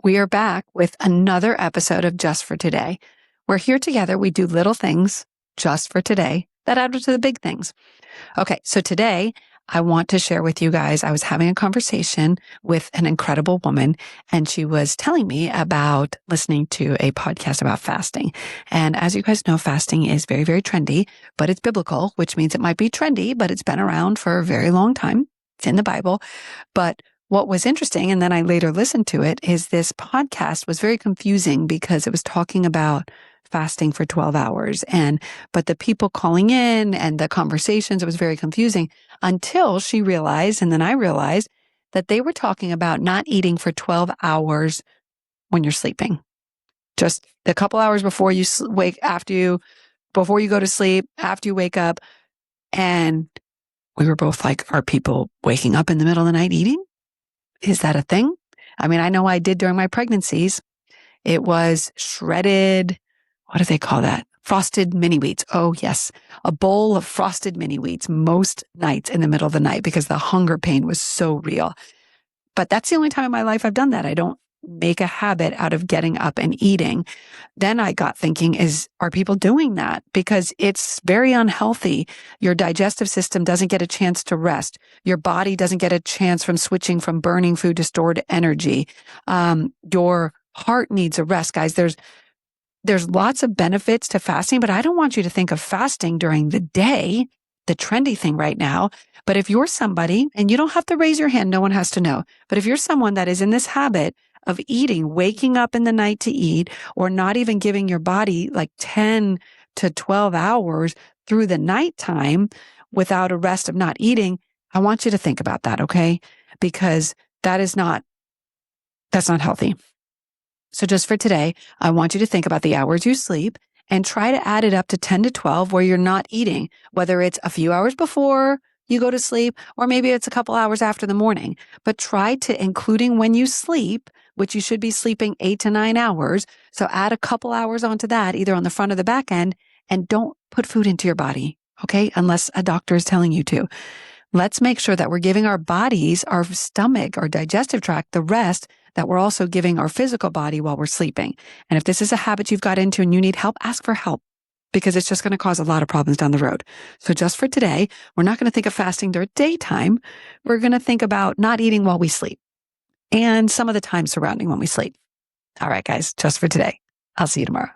We are back with another episode of Just for Today. We're here together. We do little things just for today that add up to the big things. Okay, so today I want to share with you guys, I was having a conversation with an incredible woman, and she was telling me about listening to a podcast about fasting. And as you guys know, fasting is very, very trendy, but it's biblical, which means it might be trendy, but it's been around for a very long time. It's in the Bible. But what was interesting, and then I later listened to it, is this podcast was very confusing because it was talking about fasting for 12 hours. But the people calling in and the conversations, it was very confusing until she realized, and then I realized that they were talking about not eating for 12 hours when you're sleeping. Just a couple hours before you before you go to sleep, after you wake up. And we were both like, are people waking up in the middle of the night eating? Is that a thing? I mean, I know I did during my pregnancies. It was shredded, what do they call that? Frosted mini wheats. Oh, yes. A bowl of frosted mini wheats most nights in the middle of the night because the hunger pain was so real. But that's the only time in my life I've done that. I don't make a habit out of getting up and eating. Then I got thinking, are people doing that? Because it's very unhealthy. Your digestive system doesn't get a chance to rest. Your body doesn't get a chance from switching from burning food to stored energy. Your heart needs a rest, guys. There's lots of benefits to fasting, but I don't want you to think of fasting during the day, the trendy thing right now. But if you're somebody, and you don't have to raise your hand, no one has to know, but if you're someone that is in this habit of eating, waking up in the night to eat, or not even giving your body like 10 to 12 hours through the nighttime without a rest of not eating, I want you to think about that, okay? Because that's not healthy. So just for today, I want you to think about the hours you sleep and try to add it up to 10 to 12 where you're not eating, whether it's a few hours before you go to sleep, or maybe it's a couple hours after the morning. But try to, including when you sleep, which you should be sleeping 8 to 9 hours. So add a couple hours onto that, either on the front or the back end, and don't put food into your body, okay? Unless a doctor is telling you to. Let's make sure that we're giving our bodies, our stomach, our digestive tract, the rest that we're also giving our physical body while we're sleeping. And if this is a habit you've got into and you need help, ask for help, because it's just going to cause a lot of problems down the road. So just for today, we're not going to think of fasting during daytime. We're going to think about not eating while we sleep and some of the time surrounding when we sleep. All right, guys, just for today. I'll see you tomorrow.